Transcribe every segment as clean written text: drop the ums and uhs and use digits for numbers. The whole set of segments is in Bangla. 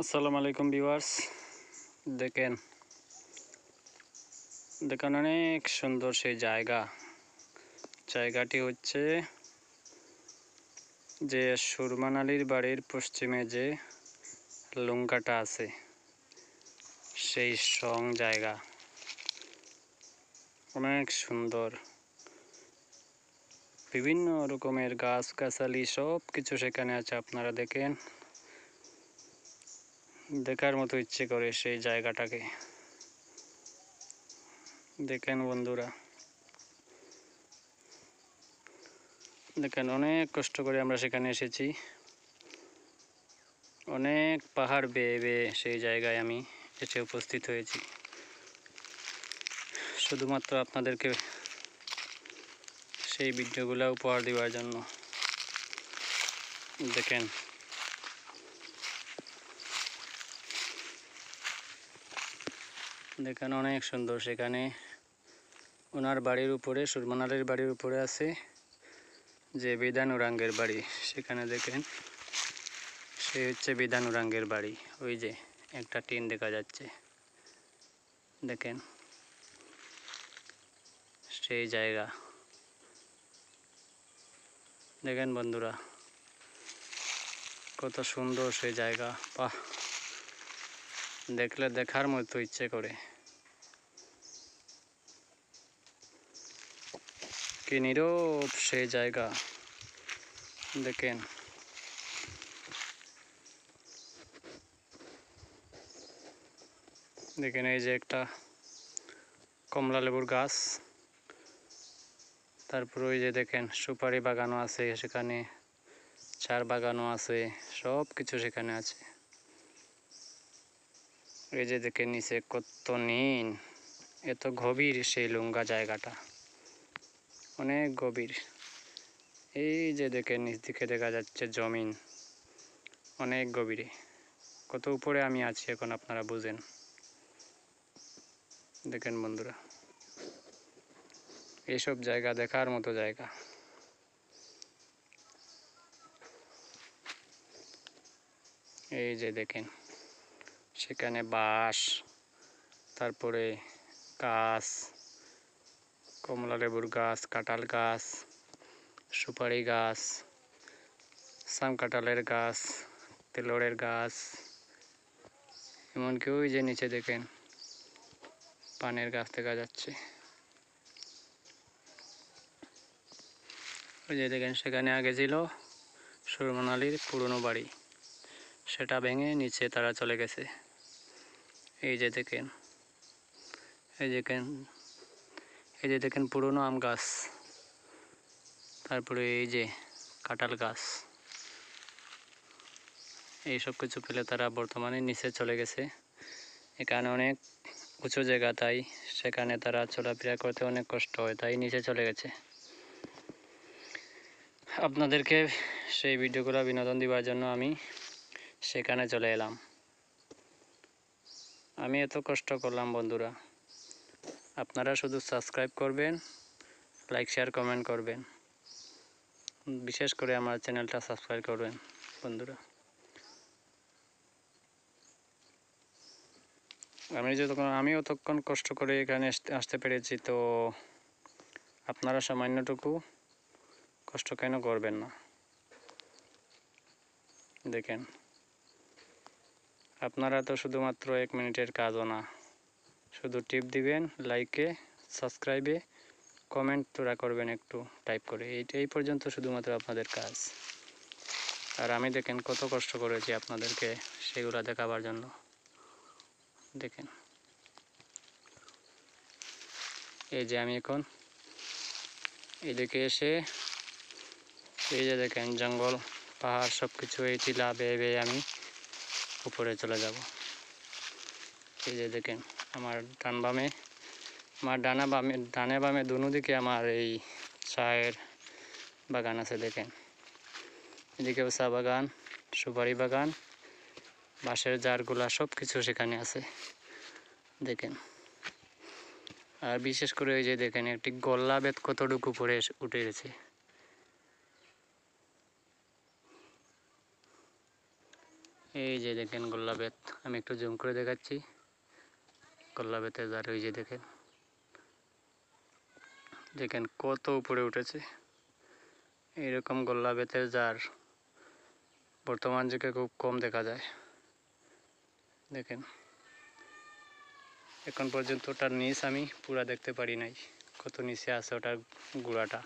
আসসালামু আলাইকুম ভিউয়ার্স। দেখেন দেখেন অনেক সুন্দর সেই জায়গাটি হচ্ছে যে সুরমান আলীর বাড়ির পশ্চিমে যে লুঙ্গাটা আছে সেই জায়গা অনেক সুন্দর, বিভিন্ন রকমের গাছগাছালি সব কিছু সেখানে আছে। আপনারা দেখেন, দেখার মতো ইচ্ছে করে সেই জায়গাটাকে। দেখেন বন্ধুরা, দেখেন অনেক কষ্ট করে আমরা সেখানে এসেছি। অনেক পাহাড় বেয়ে বেয়ে সেই জায়গায় আমি এসে উপস্থিত হয়েছি শুধুমাত্র আপনাদেরকে সেই ভিডিওগুলো উপহার দেওয়ার জন্য। দেখেন দেখেন অনেক সুন্দর। সেখানে ওনার বাড়ির উপরে, সুরমান আলীর বাড়ির উপরে আছে যে বিধানুরাঙ্গের বাড়ি। সেখানে দেখেন সে হচ্ছে বিধানুরাঙ্গের বাড়ি। ওই যে একটা টিন দেখা যাচ্ছে, দেখেন সেই জায়গা। দেখেন বন্ধুরা কত সুন্দর সেই জায়গা। বাহ, দেখলে দেখার মতো ইচ্ছে করে। কি নীরব সেই জায়গা। দেখেন দেখেন এই যে একটা কমলা লেবুর গাছ, তারপর ওই যে দেখেন সুপারি বাগানও আছে, সেখানে চার বাগানও আছে, সব কিছু সেখানে আছে। এই যে দেখেন নিচে কত নীল, এত গভীর সেই লুঙ্গা জায়গাটা, অনেক গভীর। এই যে দেখেন নিচ দিকে দেখা যাচ্ছে জমিন, অনেক গভীরে। কত উপরে আমি আছি এখন আপনারা বুঝেন। দেখেন বন্ধুরা, এইসব জায়গা দেখার মতো জায়গা। এই যে দেখেন সেখানে বাঁশ, তারপরে গাছ, কমলা লেবুর গাছ, কাঁঠাল গাছ, সুপারি গাছ, সাম কাঁঠালের গাছ, তেলরের গাছ, এমনকি ওই যে নিচে দেখেন পানের গাছ দেখা যাচ্ছে। ওই যে দেখেন সেখানে আগে ছিল সুরমান আলীর পুরনো বাড়ি, সেটা ভেঙে নিচে তারা চলে গেছে। এই যে দেখেন, এই দেখেন, এই যে দেখেন পুরনো আম গাছ, তারপরে এই যে কাঁঠাল গাছ, এই সব কিছু ফেলে তারা বর্তমানে নিচে চলে গেছে। এখানে অনেক উঁচু জায়গা, তাই সেখানে তারা চলাফেরা করতে অনেক কষ্ট হয়, তাই নিচে চলে গেছে। আপনাদেরকে সেই ভিডিওগুলো বিনোদন দেওয়ার জন্য আমি সেখানে চলে এলাম। আমি এত কষ্ট করলাম বন্ধুরা, আপনারা শুধু সাবস্ক্রাইব করবেন, লাইক শেয়ার কমেন্ট করবেন, বিশেষ করে আমার চ্যানেলটা সাবস্ক্রাইব করবেন বন্ধুরা। আমি অতক্ষণ কষ্ট করে এখানে আসতে পেরেছি, তো আপনারা সামান্যটুকু কষ্ট কেন করবেন না? দেখেন আপনারা তো শুধুমাত্র 1 মিনিটের কাজও না, শুধু টিপ দিবেন, লাইকে, সাবস্ক্রাইবে, কমেন্ট তোরা করবেন একটু টাইপ করে, এই পর্যন্ত শুধুমাত্র আপনাদের কাজ। আর আমি দেখেন কত কষ্ট করেছি আপনাদেরকে সেগুলো দেখাবার জন্য। দেখেন এই যে আমি এখন এদিকে এসে, এই যে দেখেন জঙ্গল, পাহাড়, সব কিছু এই টিলা বেয়ে বেয়ে আমি উপরে চলে যাব। এই যে দেখেন আমার ডানে বামে দুনো দিকে আমার এই চায়ের বাগান আছে। দেখেন এদিকেও চা বাগান, সুপারি বাগান, বাঁশের জারগুলা, সব কিছু সেখানে আছে। দেখেন আর বিশেষ করে ওই যে দেখেন একটি গল্লা বেত কতটুকু উপরে উঠে গেছে। এই যে দেখেন গোল্লা বেত, আমি একটু জুম করে দেখাচ্ছি। গোল্লা বেতের জার ওই যে দেখেন, দেখেন কত উপরে উঠেছে। এইরকম গোল্লা বেতের জার বর্তমান যুগে খুব কম দেখা যায়। দেখেন এখন পর্যন্ত ওটার নিচ আমি পুরা দেখতে পারি নাই, কত নিচে আছে ওটার গুঁড়াটা।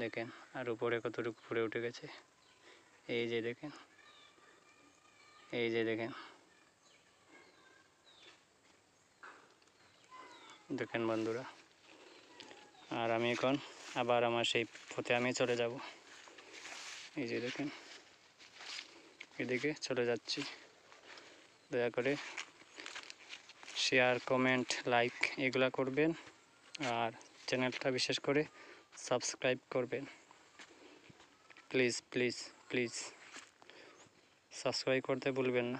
দেখেন আর উপরে কতটুকু উপরে উঠে গেছে। এই যে দেখেন, এই যে দেখেন, দেখেন বন্ধুরা। আর আমি এখন আবার আমার সেই পথে আমি চলে যাব। এই যে দেখেন, এদিকে চলে যাচ্ছি। দয়া করে শেয়ার, কমেন্ট, লাইক এগুলা করবেন, আর চ্যানেলটা বিশেষ করে সাবস্ক্রাইব করবেন। প্লিজ প্লিজ প্লিজ সাবস্ক্রাইব করতে ভুলবেন না।